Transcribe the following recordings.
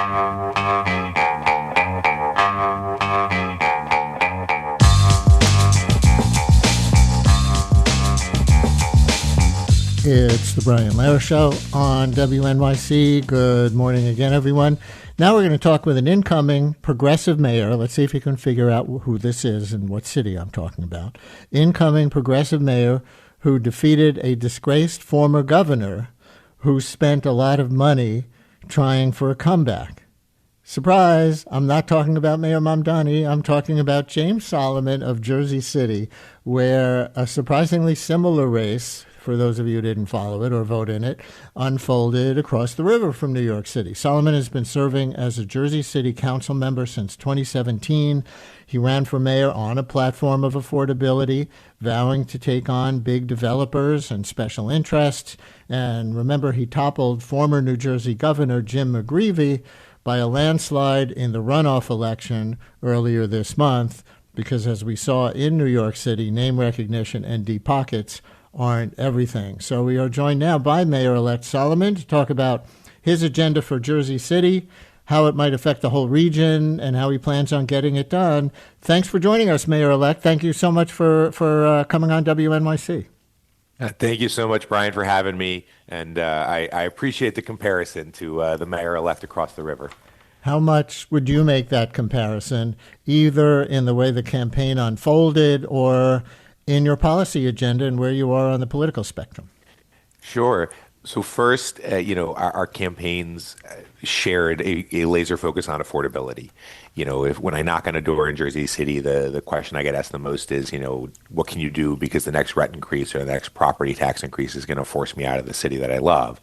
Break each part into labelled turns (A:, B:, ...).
A: It's the Brian Lehrer Show on WNYC. Good morning again, everyone. Now we're going to talk with an incoming progressive mayor. Let's see if you can figure out who this is and what city I'm talking about. Incoming progressive mayor who defeated a disgraced former governor who spent a lot of money trying for a comeback. Surprise, I'm not talking about Mayor Mamdani. I'm talking about James Solomon of Jersey City, where a surprisingly similar race, for those of you who didn't follow it or vote in it, unfolded across the river from New York City. Solomon has been serving as a Jersey City council member since 2017. He ran for mayor on a platform of affordability, vowing to take on big developers and special interests. And remember, he toppled former New Jersey Governor Jim McGreevey by a landslide in the runoff election earlier this month, because as we saw in New York City, name recognition and deep pockets aren't everything. So we are joined now by Mayor-elect Solomon to talk about his agenda for Jersey City, how it might affect the whole region, and how he plans on getting it done. Thanks for joining us, Mayor-elect. Thank you so much for coming on WNYC.
B: Thank you so much, Brian, for having me. And I appreciate the comparison to the mayor-elect across the river.
A: How much would you make that comparison, either in the way the campaign unfolded or in your policy agenda and where you are on the political spectrum?
B: Sure. So first, our campaigns shared a laser focus on affordability. When I knock on a door in Jersey City, the question I get asked the most is, what can you do because the next rent increase or the next property tax increase is going to force me out of the city that I love?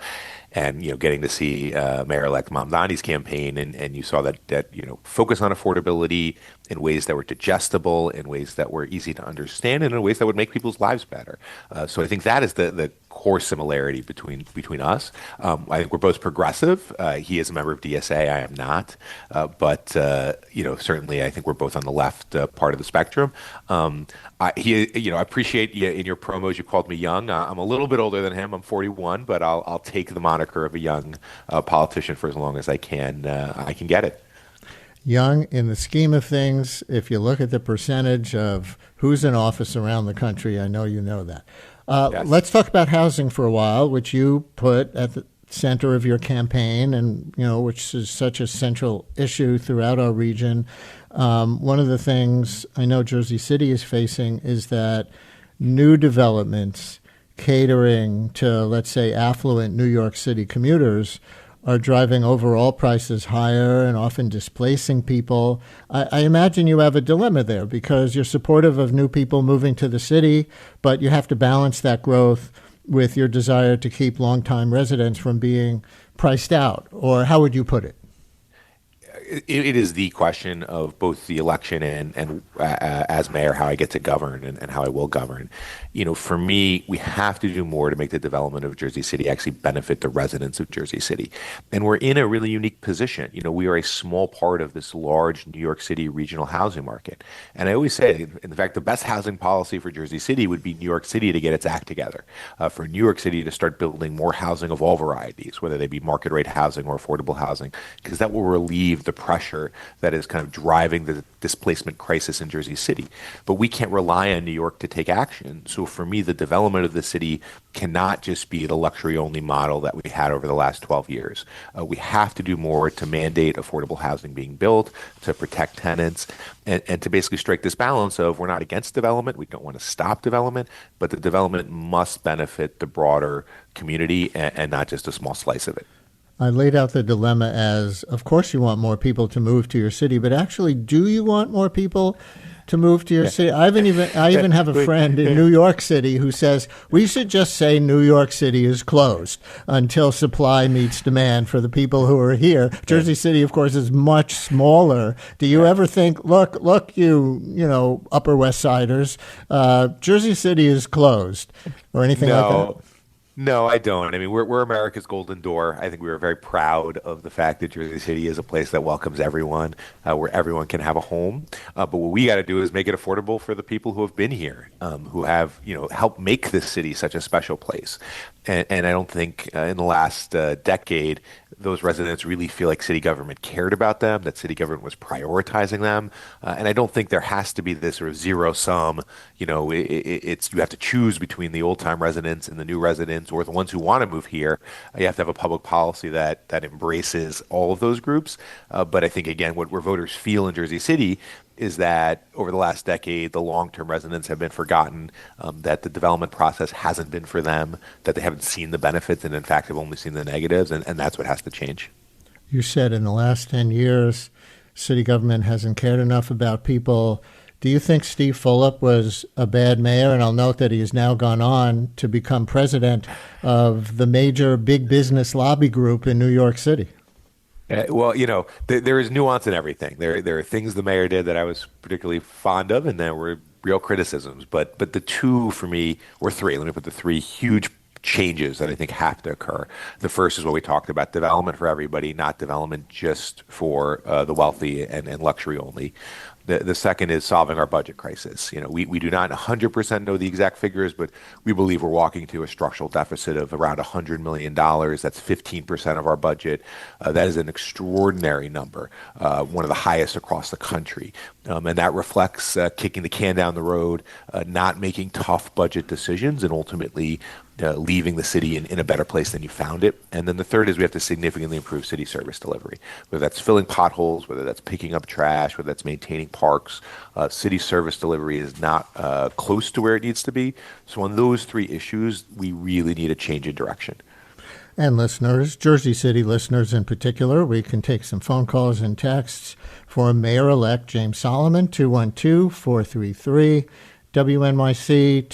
B: And, getting to see Mayor-elect Mamdani's campaign, and you saw that focus on affordability in ways that were digestible, in ways that were easy to understand, and in ways that would make people's lives better. So I think that is the core similarity between us. I think we're both progressive. He is a member of DSA. I am not. But certainly I think we're both on the left part of the spectrum. I appreciate in your promos you called me young. I'm a little bit older than him. I'm 41, but I'll take the moniker of a young politician for as long as I can get it.
A: Young in the scheme of things, if you look at the percentage of who's in office around the country, I know you know that. Yes. Let's talk about housing for a while, which you put at the center of your campaign and, which is such a central issue throughout our region. One of the things I know Jersey City is facing is that new developments catering to, let's say, affluent New York City commuters are driving overall prices higher and often displacing people. I imagine you have a dilemma there because you're supportive of new people moving to the city, but you have to balance that growth with your desire to keep longtime residents from being priced out. Or how would you put it?
B: It is the question of both the election and as mayor, how I get to govern and how I will govern. For me, we have to do more to make the development of Jersey City actually benefit the residents of Jersey City. And we're in a really unique position. We are a small part of this large New York City regional housing market. And I always say, in fact, the best housing policy for Jersey City would be New York City to get its act together, for New York City to start building more housing of all varieties, whether they be market rate housing or affordable housing, because that will relieve the pressure that is kind of driving the displacement crisis in Jersey City. But we can't rely on New York to take action. So for me, the development of the city cannot just be the luxury-only model that we had over the last 12 years. We have to do more to mandate affordable housing being built, to protect tenants, and to basically strike this balance of we're not against development, we don't want to stop development, but the development must benefit the broader community and not just a small slice of it.
A: I laid out the dilemma as, of course you want more people to move to your city, but actually, do you want more people to move to your city? I even have a friend in New York City who says we should just say New York City is closed until supply meets demand for the people who are here. Jersey City, of course, is much smaller. Do you ever think, look, you Upper West Siders, Jersey City is closed or anything like that?
B: No, I don't. I mean, we're America's golden door. I think we are very proud of the fact that Jersey City is a place that welcomes everyone, where everyone can have a home. But what we got to do is make it affordable for the people who have been here, who have, helped make this city such a special place. And I don't think in the last decade, those residents really feel like city government cared about them, that city government was prioritizing them. And I don't think there has to be this sort of zero sum, it's you have to choose between the old time residents and the new residents or the ones who want to move here. You have to have a public policy that embraces all of those groups. But I think, again, where voters feel in Jersey City is that over the last decade, the long-term residents have been forgotten, that the development process hasn't been for them, that they haven't seen the benefits, and in fact have only seen the negatives, and that's what has to change.
A: You said in the last 10 years, city government hasn't cared enough about people. Do you think Steve Fulop was a bad mayor? And I'll note that he has now gone on to become president of the major big business lobby group in New York City.
B: Well, there is nuance in everything. There are things the mayor did that I was particularly fond of, and there were real criticisms. But the two for me were three. Let me put the three huge changes that I think have to occur. The first is what we talked about: development for everybody, not development just for the wealthy and luxury only. The second is solving our budget crisis. We do not 100% know the exact figures, but we believe we're walking to a structural deficit of around $100 million. That's 15% of our budget. That is an extraordinary number, one of the highest across the country. And that reflects kicking the can down the road, not making tough budget decisions, and ultimately leaving the city in a better place than you found it. And then the third is we have to significantly improve city service delivery, whether that's filling potholes, whether that's picking up trash, whether that's maintaining parks. City service delivery is not close to where it needs to be. So on those three issues, we really need a change in direction.
A: And listeners, Jersey City listeners in particular, we can take some phone calls and texts for Mayor-elect James Solomon, 212-433. WNYC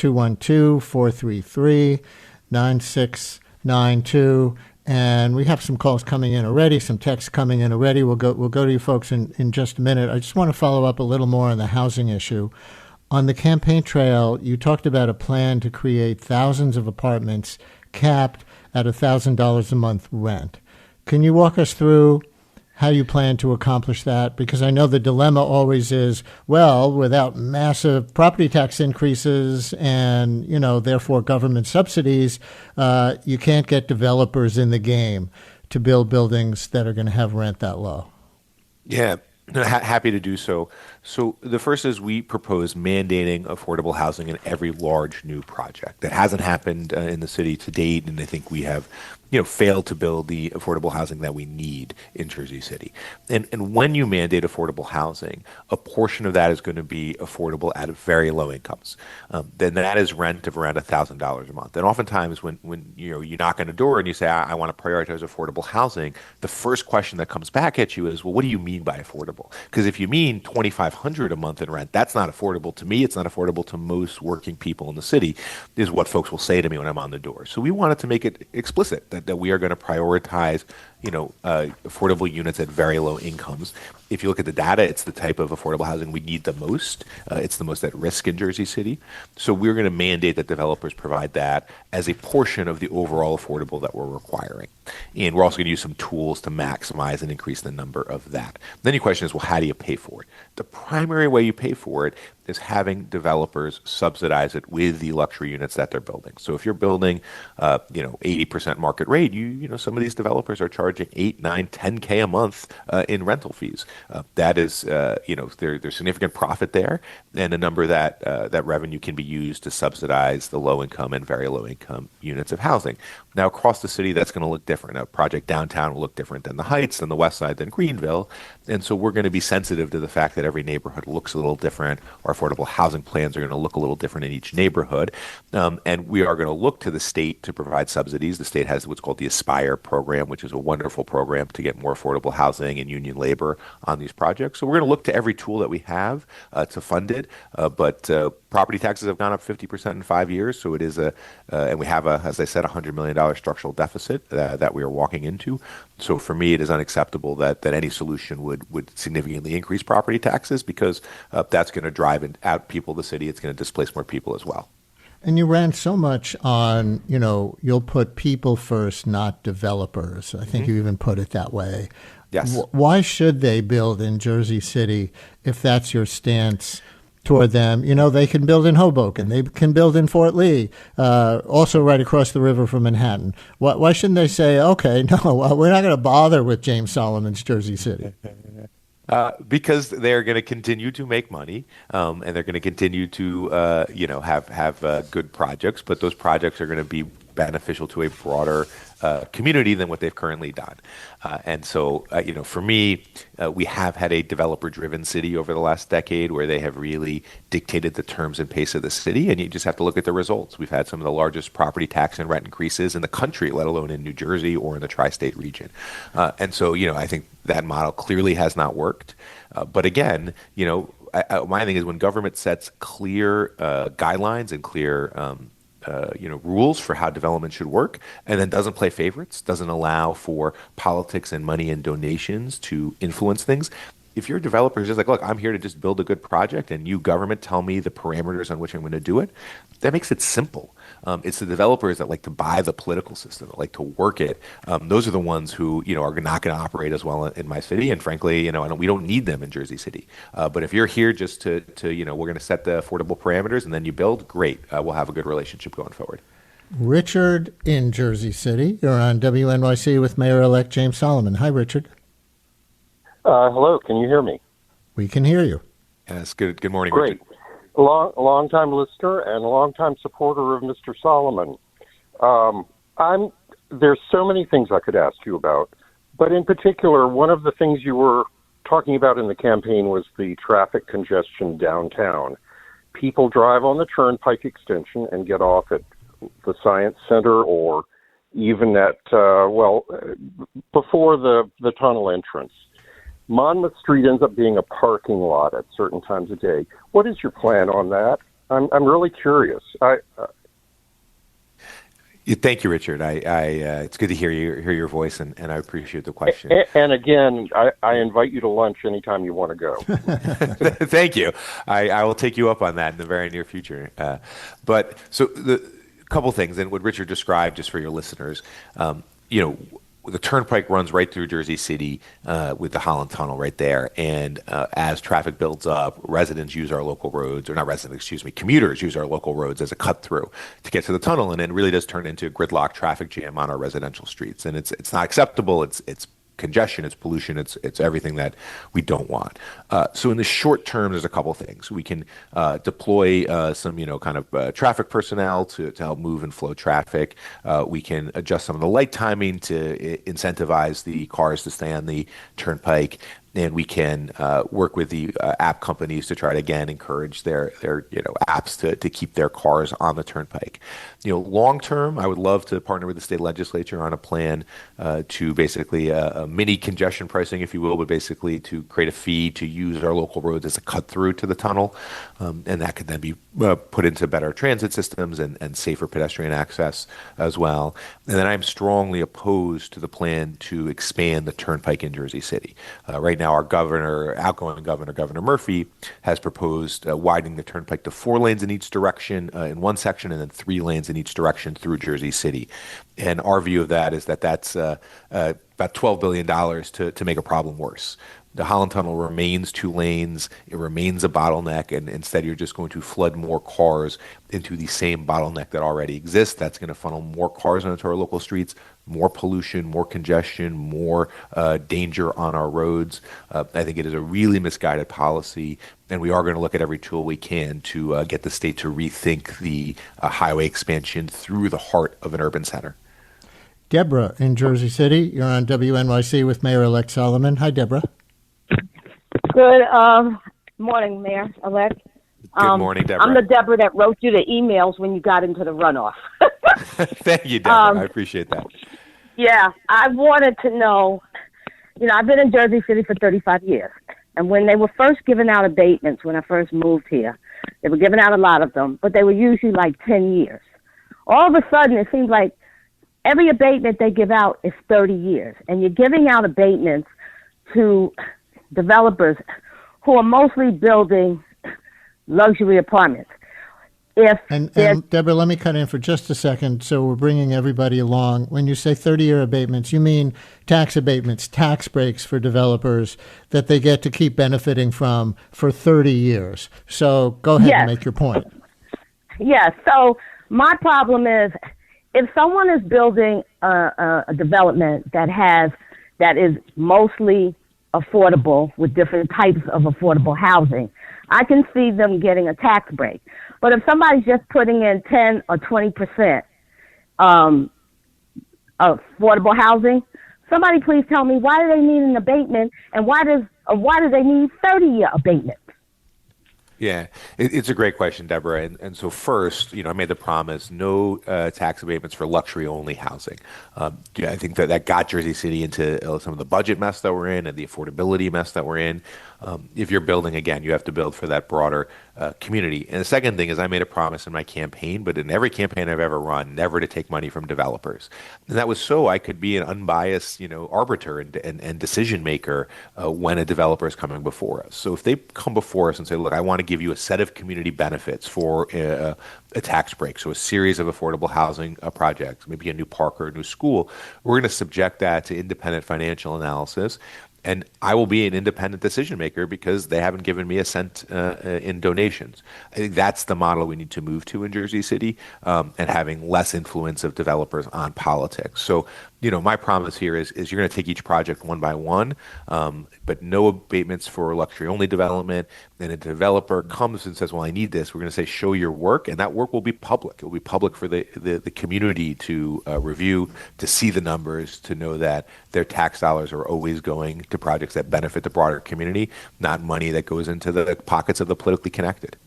A: 212-433-9692. And we have some calls coming in already, some texts coming in already. We'll go to you folks in just a minute. I just want to follow up a little more on the housing issue. On the campaign trail, you talked about a plan to create thousands of apartments capped at $1,000 a month rent. Can you walk us through how you plan to accomplish that? Because I know the dilemma always is, well, without massive property tax increases and, therefore government subsidies, you can't get developers in the game to build buildings that are going to have rent that low.
B: Yeah. Happy to do so. So the first is we propose mandating affordable housing in every large new project. That hasn't happened in the city to date, and I think we have failed to build the affordable housing that we need in Jersey City. And when you mandate affordable housing, a portion of that is going to be affordable at very low incomes. Then that is rent of around $1,000 a month. And oftentimes when you knock on a door and you say, I want to prioritize affordable housing, the first question that comes back at you is, well, what do you mean by affordable? Because if you mean $2,500 a month in rent, that's not affordable to me. It's not affordable to most working people in the city, is what folks will say to me when I'm on the door. So we wanted to make it explicit that we are going to prioritize affordable units at very low incomes. If you look at the data, it's the type of affordable housing we need the most. It's the most at risk in Jersey City. So we're going to mandate that developers provide that as a portion of the overall affordable that we're requiring. And we're also going to use some tools to maximize and increase the number of that. Then your question is, well, how do you pay for it? The primary way you pay for it is having developers subsidize it with the luxury units that they're building. So if you're building, 80% market rate, some of these developers are charging 8, 9, 10K a month in rental fees. That is, there's significant profit there, and a number that revenue can be used to subsidize the low income and very low income units of housing. Now, across the city, that's going to look different. A project downtown will look different than the Heights, than the West Side, than Greenville. And so we're going to be sensitive to the fact that every neighborhood looks a little different. Our affordable housing plans are going to look a little different in each neighborhood. And we are going to look to the state to provide subsidies. The state has what's called the Aspire program, which is a wonderful program to get more affordable housing and union labor on these projects. So we're going to look to every tool that we have to fund it. But property taxes have gone up 50% in 5 years. So it is and we have as I said, $100 million structural deficit that we are walking into. So for me, it is unacceptable that any solution would significantly increase property taxes, because that's going to drive out people of the city. It's going to displace more people as well.
A: And you ran so much on, you'll put people first, not developers. I think you even put it that way.
B: Yes.
A: Why should they build in Jersey City if that's your stance? toward them. They can build in Hoboken. They can build in Fort Lee, also right across the river from Manhattan. Why shouldn't they say, okay, no, we're not going to bother with James Solomon's Jersey City?
B: Because they're going to continue to make money, and they're going to continue to, have good projects. But those projects are going to be beneficial to a broader community than what they've currently done. And so, for me, we have had a developer-driven city over the last decade where they have really dictated the terms and pace of the city. And you just have to look at the results. We've had some of the largest property tax and rent increases in the country, let alone in New Jersey or in the tri-state region. And so, I think that model clearly has not worked. But again, my thing is when government sets clear guidelines and clear rules for how development should work, and then doesn't play favorites, doesn't allow for politics and money and donations to influence things. If your developer is just like, look, I'm here to just build a good project, and you government tell me the parameters on which I'm going to do it, that makes it simple. It's the developers that like to buy the political system, that like to work it. Those are the ones who are not going to operate as well in my city, and frankly, we don't need them in Jersey City. But if you're here just to we're going to set the affordable parameters and then you build, great. We'll have a good relationship going forward.
A: Richard in Jersey City, you're on WNYC with Mayor-elect James Solomon. Hi, Richard.
C: Hello, can you hear me?
A: We can hear you.
B: Yes, good morning,
C: Great.
B: Richard.
C: Long-time listener and a long-time supporter of Mr. Solomon. There's so many things I could ask you about, but in particular, one of the things you were talking about in the campaign was the traffic congestion downtown. People drive on the Turnpike extension and get off at the Science Center or even at, before the tunnel entrance. Monmouth Street ends up being a parking lot at certain times of day. What is your plan on that? I'm really curious.
B: Thank you, Richard. It's good to hear your voice, and I appreciate the question.
C: And again, I invite you to lunch anytime you want to go.
B: Thank you. I will take you up on that in the very near future. But so the couple things, and what Richard described, just for your listeners, the Turnpike runs right through Jersey City with the Holland Tunnel right there. And as traffic builds up, residents use our local roads, or not residents, excuse me, commuters use our local roads as a cut through to get to the tunnel. And it really does turn into a gridlock traffic jam on our residential streets. And it's not acceptable. It's congestion, it's pollution, it's everything that we don't want. So in the short term, there's a couple things. We can deploy some, traffic personnel to help move and flow traffic. We can adjust some of the light timing to incentivize the cars to stay on the Turnpike. And we can work with the app companies to try to, again, encourage their apps to keep their cars on the Turnpike. Long term, I would love to partner with the state legislature on a plan to basically a mini congestion pricing, if you will, but basically to create a fee to use our local roads as a cut through to the tunnel. And that could then be put into better transit systems and safer pedestrian access as well. And then I'm strongly opposed to the plan to expand the Turnpike in Jersey City. Right now, our outgoing governor, Governor Murphy, has proposed widening the Turnpike to 4 lanes in each direction in one section and then 3 lanes in each direction through Jersey City. And our view of that is that's about $12 billion to make a problem worse. The Holland Tunnel remains 2 lanes. It remains a bottleneck, and instead you're just going to flood more cars into the same bottleneck that already exists. That's going to funnel more cars onto our local streets, more pollution, more congestion, more danger on our roads. I think it is a really misguided policy, and we are going to look at every tool we can to get the state to rethink the highway expansion through the heart of an urban center.
A: Deborah in Jersey City, you're on WNYC with Mayor-elect Solomon. Hi, Deborah.
D: Good morning, Mayor-elect.
B: Good morning, Deborah.
D: I'm the Deborah that wrote you the emails when you got into the runoff.
B: Thank you, Deborah. I appreciate that.
D: Yeah, I wanted to know, I've been in Jersey City for 35 years. And when they were first giving out abatements, when I first moved here, they were giving out a lot of them, but they were usually like 10 years. All of a sudden, it seems like every abatement they give out is 30 years. And you're giving out abatements to developers who are mostly building luxury apartments. if there's
A: And Deborah, let me cut in for just a second. So we're bringing everybody along. When you say 30-year abatements, you mean tax abatements, tax breaks for developers that they get to keep benefiting from for 30 years. So go ahead and
D: yes,
A: make your point.
D: yes. So my problem is if someone is building a development that is mostly affordable with different types of affordable housing, I can see them getting a tax break. But if somebody's just putting in 10 or 20% affordable housing, somebody please tell me, why do they need an abatement, and why do they need 30-year abatement?
B: Yeah, it's a great question, Deborah. And so first, I made the promise, no tax abatements for luxury-only housing. I think that got Jersey City into some of the budget mess that we're in and the affordability mess that we're in. If you're building, again, you have to build for that broader community. And the second thing is I made a promise in my campaign, but in every campaign I've ever run, never to take money from developers. And that was so I could be an unbiased, arbiter and decision maker when a developer is coming before us. So if they come before us and say, look, I want to give you a set of community benefits for a tax break, so a series of affordable housing projects, maybe a new park or a new school, we're going to subject that to independent financial analysis. And I will be an independent decision maker because they haven't given me a cent in donations. I think that's the model we need to move to in Jersey City, and having less influence of developers on politics. So, my promise here is you're going to take each project one by one, but no abatements for luxury-only development. And a developer comes and says, well, I need this. We're going to say, show your work, and that work will be public. It will be public for the community to review, to see the numbers, to know that their tax dollars are always going to projects that benefit the broader community, not money that goes into the pockets of the politically connected.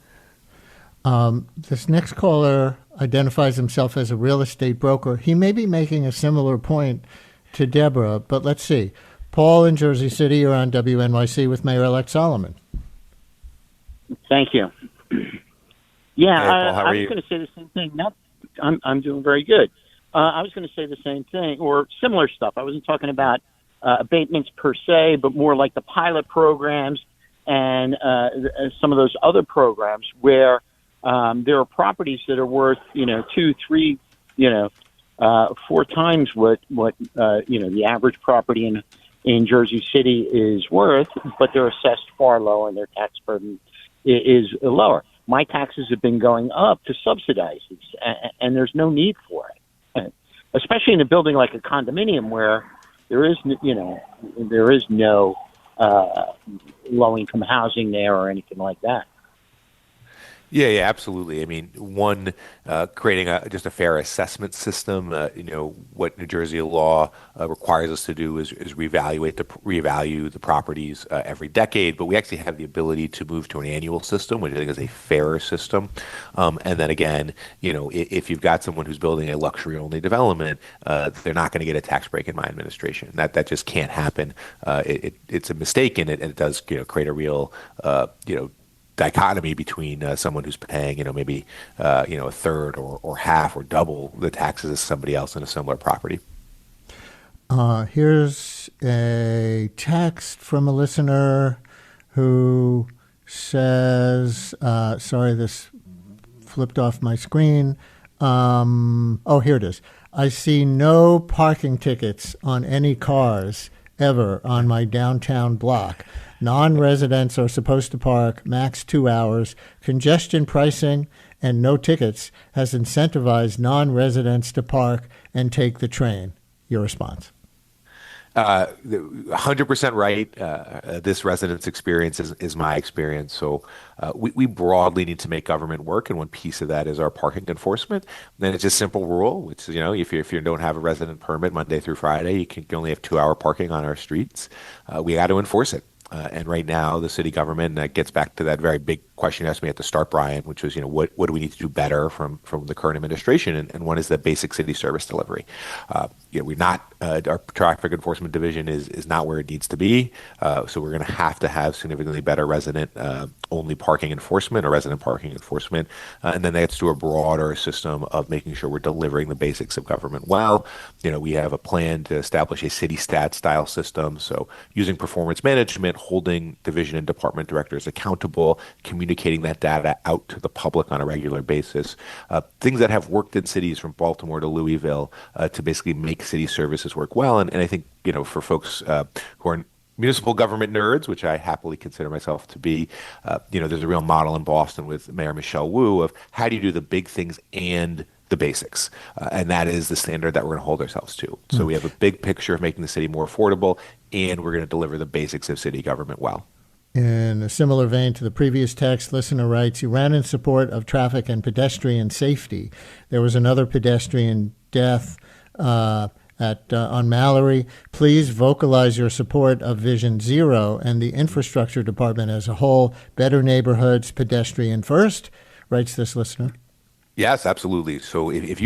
A: This next caller identifies himself as a real estate broker. He may be making a similar point to Deborah, but let's see. Paul in Jersey City, you're on WNYC with Mayor-elect Solomon.
E: Thank you. Yeah,
B: hey, Paul, how
E: I
B: are
E: was
B: you?
E: going to say the same thing. I'm doing very good. I was going to say the same thing or similar stuff. I wasn't talking about abatements per se, but more like the pilot programs and some of those other programs where there are properties that are worth, 2, 3, 4 times what the average property in Jersey City is worth, but they're assessed far lower and their tax burden is lower. My taxes have been going up to subsidize these, and there's no need for it, especially in a building like a condominium where there is no low-income housing there or anything like that.
B: Yeah, absolutely. I mean, one, creating just a fair assessment system. What New Jersey law requires us to do is reevaluate the properties every decade. But we actually have the ability to move to an annual system, which I think is a fairer system. And then again, if you've got someone who's building a luxury-only development, they're not going to get a tax break in my administration. That just can't happen. It's a mistake, and it does create a real dichotomy between someone who's paying, maybe a third or half or double the taxes as somebody else in a similar property.
A: Here's a text from a listener who says, sorry, this flipped off my screen. Here it is. I see no parking tickets on any cars ever on my downtown block. Non-residents are supposed to park max 2 hours. Congestion pricing and no tickets has incentivized non-residents to park and take the train. Your response?
B: 100% right. This resident's experience is my experience. So we broadly need to make government work, and one piece of that is our parking enforcement. Then it's a simple rule, which is, if you don't have a resident permit Monday through Friday, you can only have 2-hour parking on our streets. We got to enforce it. And right now, the city government, that gets back to that very big question you asked me at the start, Brian, which was, what do we need to do better from the current administration? And one is the basic city service delivery. We're not, our traffic enforcement division is not where it needs to be. So we're going to have significantly better resident only parking enforcement or resident parking enforcement. And then that's to a broader system of making sure we're delivering the basics of government well. We have a plan to establish a city stat style system. So using performance management, holding division and department directors accountable, communicating communicating that data out to the public on a regular basis. Things that have worked in cities from Baltimore to Louisville to basically make city services work well. And I think, for folks who are municipal government nerds, which I happily consider myself to be, there's a real model in Boston with Mayor Michelle Wu of how do you do the big things and the basics. And that is the standard that we're going to hold ourselves to. So we have a big picture of making the city more affordable, and we're going to deliver the basics of city government well.
A: In a similar vein to the previous text, listener writes, you ran in support of traffic and pedestrian safety. There was another pedestrian death on Mallory. Please vocalize your support of Vision Zero and the infrastructure department as a whole. Better neighborhoods, pedestrian first, writes this listener.
B: Yes, absolutely. So if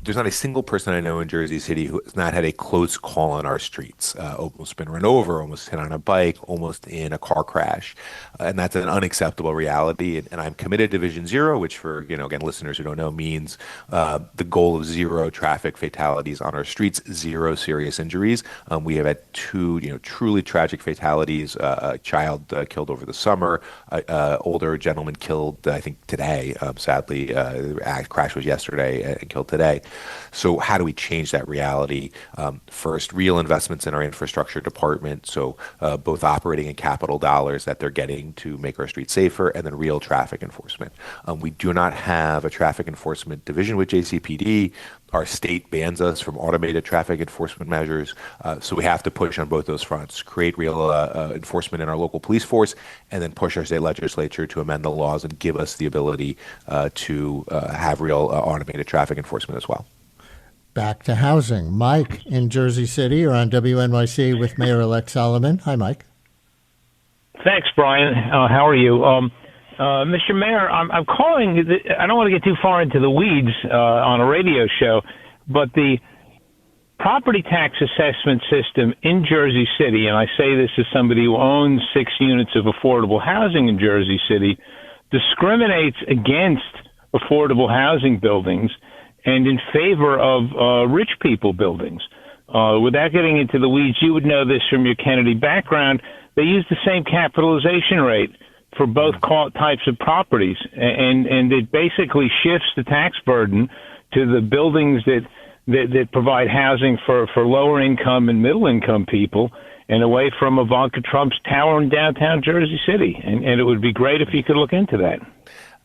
B: there's not a single person I know in Jersey City who has not had a close call on our streets, almost been run over, almost hit on a bike, almost in a car crash. And that's an unacceptable reality. And I'm committed to Vision Zero, which for, again, listeners who don't know means the goal of zero traffic fatalities on our streets, zero serious injuries. We have had two, truly tragic fatalities, a child killed over the summer, older gentleman killed, I think today, sadly, the crash was yesterday and killed today. So how do we change that reality? First, real investments in our infrastructure department, so both operating and capital dollars that they're getting to make our streets safer, and then real traffic enforcement. We do not have a traffic enforcement division with JCPD. Our state bans us from automated traffic enforcement measures, so we have to push on both those fronts, create real enforcement in our local police force, and then push our state legislature to amend the laws and give us the ability to have real automated traffic enforcement as well.
A: Back to housing. Mike in Jersey City, or on WNYC with Mayor-elect Solomon. Hi, Mike.
F: Thanks, Brian. How are you? Mr. Mayor, I'm calling. I don't want to get too far into the weeds on a radio show, but the property tax assessment system in Jersey City, and I say this as somebody who owns 6 units of affordable housing in Jersey City, discriminates against affordable housing buildings and in favor of rich people buildings. Without getting into the weeds, you would know this from your Kennedy background. They use the same capitalization rate for both types of properties, and it basically shifts the tax burden to the buildings that provide housing for lower income and middle income people, and away from Ivanka Trump's tower in downtown Jersey City. And it would be great if you could look into that.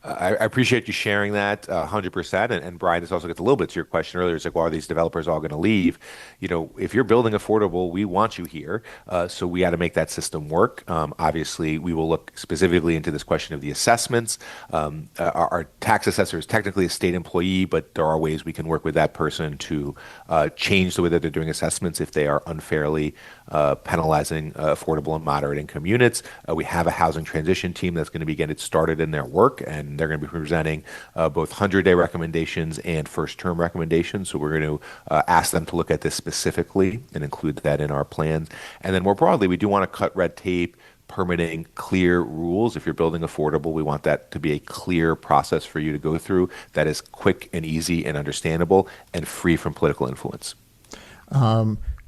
B: I appreciate you sharing that 100%. And Brian, this also gets a little bit to your question earlier. It's like, well, are these developers all going to leave? If you're building affordable, we want you here. So we got to make that system work. Obviously, we will look specifically into this question of the assessments. Our tax assessor is technically a state employee, but there are ways we can work with that person to change the way that they're doing assessments if they are unfairly penalizing affordable and moderate income units. We have a housing transition team that's going to be getting started in their work, and they're going to be presenting both 100-day recommendations and first-term recommendations. So we're going to ask them to look at this specifically and include that in our plans. And then more broadly, we do want to cut red tape, permitting, clear rules. If you're building affordable, we want that to be a clear process for you to go through that is quick and easy and understandable and free from political influence.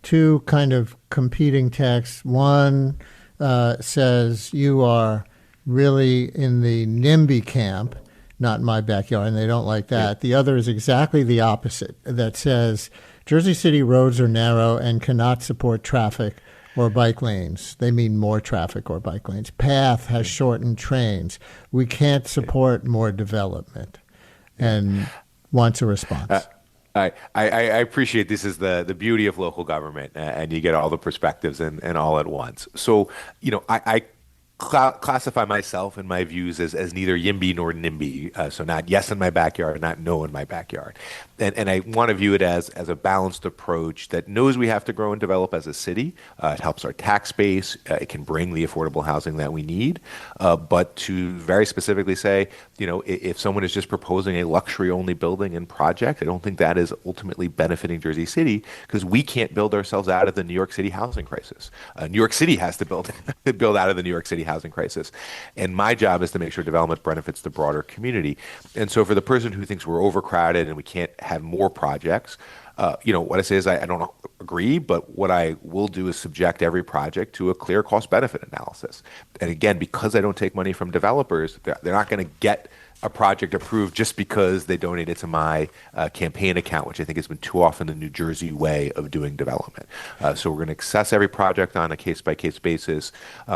A: Two kind of competing texts. One says you are really in the NIMBY camp, not in my backyard, and they don't like that. The other is exactly the opposite, that says Jersey City roads are narrow and cannot support traffic or bike lanes. They mean more traffic or bike lanes. Path has shortened trains. We can't support more development, and wants a response.
B: I appreciate this is the beauty of local government, and you get all the perspectives and all at once. So, I classify myself and my views as neither YIMBY nor NIMBY. So not yes in my backyard, not no in my backyard. And I want to view it as a balanced approach that knows we have to grow and develop as a city. It helps our tax base. It can bring the affordable housing that we need. But to very specifically say, if someone is just proposing a luxury-only building and project, I don't think that is ultimately benefiting Jersey City, because we can't build ourselves out of the New York City housing crisis. New York City has to build out of the New York City housing crisis. And my job is to make sure development benefits the broader community. And so for the person who thinks we're overcrowded and we can't have more projects, What I say is I don't agree, but what I will do is subject every project to a clear cost benefit analysis. And again, because I don't take money from developers, they're not going to get a project approved just because they donated to my campaign account, which I think has been too often the New Jersey way of doing development. So we're going to assess every project on a case-by-case basis,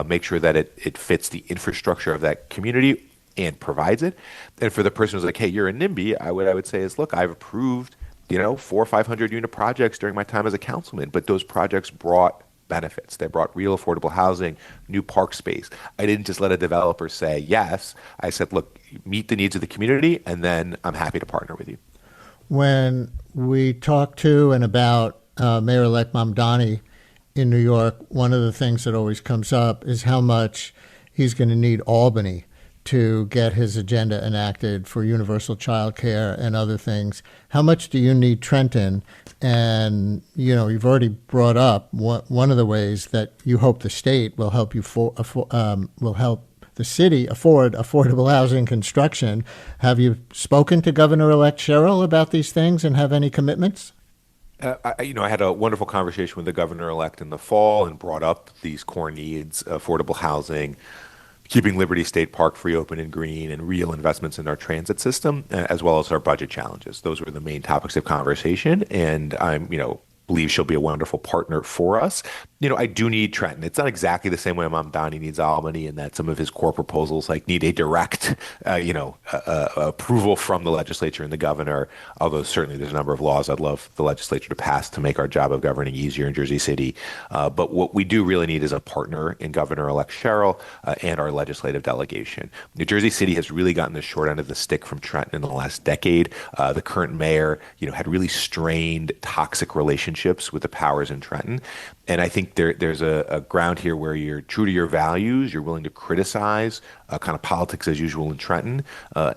B: make sure that it fits the infrastructure of that community and provides it. And for the person who's like, hey, you're a NIMBY, I would say is, look, I've approved 400 or 500 unit projects during my time as a councilman, but those projects brought benefits. They brought real affordable housing, new park space. I didn't just let a developer say yes. I said, look, meet the needs of the community, and then I'm happy to partner with you.
A: When we talk to and about Mayor-elect Mamdani in New York, one of the things that always comes up is how much he's going to need Albany to get his agenda enacted for universal child care and other things. How much do you need Trenton? And, you've already brought up one of the ways that you hope the state will help you will help the city afford affordable housing construction. Have you spoken to Governor-elect Sherrill about these things and have any commitments?
B: I had a wonderful conversation with the governor-elect in the fall and brought up these core needs: affordable housing, keeping Liberty State Park free, open, and green, and real investments in our transit system, as well as our budget challenges. Those were the main topics of conversation, and I'm, believe she'll be a wonderful partner for us. I do need Trenton. It's not exactly the same way Mamdani needs Albany, in that some of his core proposals need a direct, approval from the legislature and the governor. Although certainly there's a number of laws I'd love the legislature to pass to make our job of governing easier in Jersey City. But what we do really need is a partner in Governor-elect Sherrill and our legislative delegation. New Jersey City has really gotten the short end of the stick from Trenton in the last decade. The current mayor, had really strained, toxic relationships with the powers in Trenton. And I think there's a ground here where you're true to your values, you're willing to criticize kind of politics as usual in Trenton,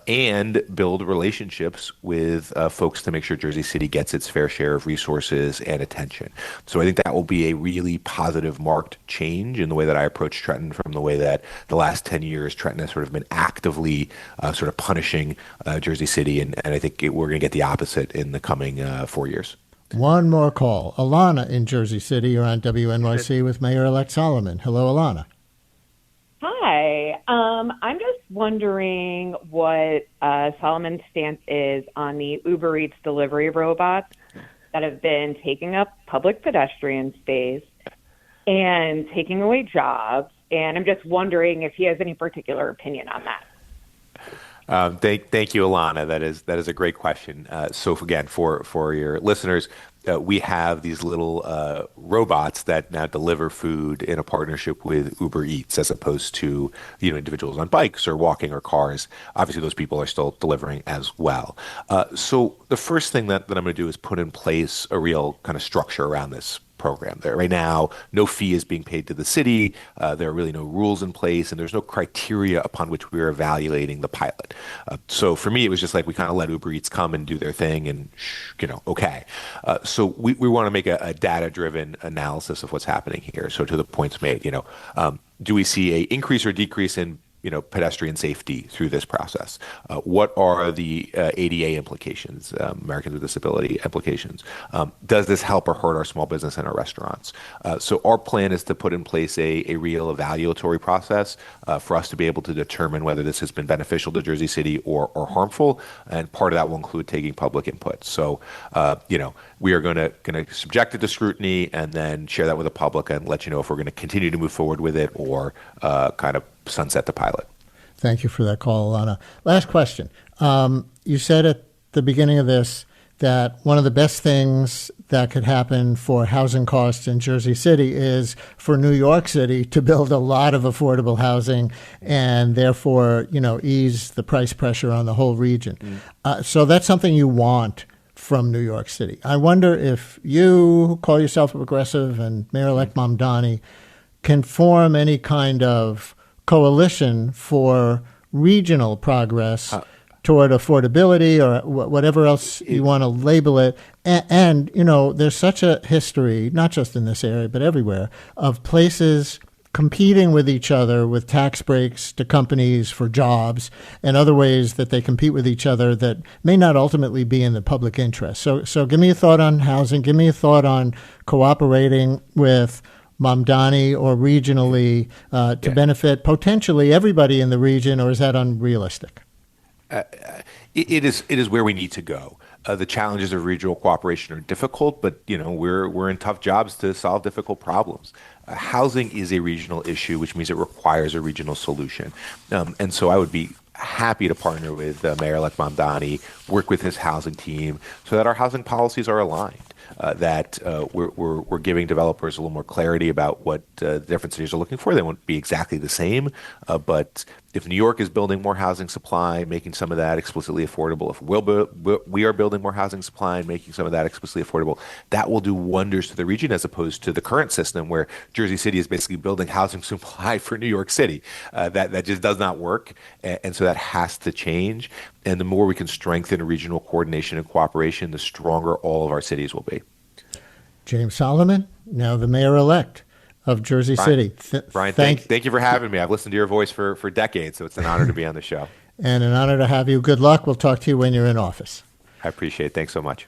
B: and build relationships with folks to make sure Jersey City gets its fair share of resources and attention. So I think that will be a really positive, marked change in the way that I approach Trenton from the way that the last 10 years Trenton has sort of been actively sort of punishing Jersey City. And I think we're going to get the opposite in the coming 4 years.
A: One more call. Alana in Jersey City. You're on WNYC with Mayor-elect Solomon. Hello, Alana.
G: Hi. I'm just wondering what Solomon's stance is on the Uber Eats delivery robots that have been taking up public pedestrian space and taking away jobs. And I'm just wondering if he has any particular opinion on that.
B: Thank you, Alana. That is a great question. So again, for your listeners, we have these little robots that now deliver food in a partnership with Uber Eats, as opposed to individuals on bikes or walking or cars. Obviously, those people are still delivering as well. So the first thing that I'm going to do is put in place a real kind of structure around this program. There right now, no fee is being paid to the city. There are really no rules in place, and there's no criteria upon which we're evaluating the pilot. So for me, it was just like we kind of let Uber Eats come and do their thing, and okay. So we want to make a data-driven analysis of what's happening here. So to the points made, do we see a increase or decrease in pedestrian safety through this process? What are the ADA implications, Americans with Disability implications? Does this help or hurt our small business and our restaurants? So our plan is to put in place a real evaluatory process for us to be able to determine whether this has been beneficial to Jersey City or harmful. And part of that will include taking public input. So, we are going to subject it to scrutiny and then share that with the public and let you know if we're going to continue to move forward with it or kind of sunset the pilot.
A: Thank you for that call, Alana. Last question. You said at the beginning of this that one of the best things that could happen for housing costs in Jersey City is for New York City to build a lot of affordable housing and therefore, ease the price pressure on the whole region. So that's something you want from New York City. I wonder if you, who call yourself a progressive, and Mayor-elect Mamdani can form any kind of coalition for regional progress toward affordability or whatever else you want to label it. And there's such a history, not just in this area, but everywhere, of places competing with each other with tax breaks to companies for jobs and other ways that they compete with each other that may not ultimately be in the public interest. So give me a thought on housing. Give me a thought on cooperating with Mamdani or regionally to benefit potentially everybody in the region, or is that unrealistic?
B: It is where we need to go. The challenges of regional cooperation are difficult, but we're in tough jobs to solve difficult problems. Housing is a regional issue, which means it requires a regional solution. And so I would be happy to partner with Mayor-elect Mamdani, work with his housing team so that our housing policies are aligned. That we're giving developers a little more clarity about what different cities are looking for. They won't be exactly the same, but if New York is building more housing supply, making some of that explicitly affordable, if we are building more housing supply and making some of that explicitly affordable, that will do wonders to the region as opposed to the current system where Jersey City is basically building housing supply for New York City. That just does not work, and so that has to change. And the more we can strengthen regional coordination and cooperation, the stronger all of our cities will be.
A: James Solomon, now the mayor-elect of Jersey City.
B: Brian, thank you for having me. I've listened to your voice for decades, so it's an honor to be on the show.
A: And an honor to have you. Good luck. We'll talk to you when you're in office.
B: I appreciate it. Thanks so much.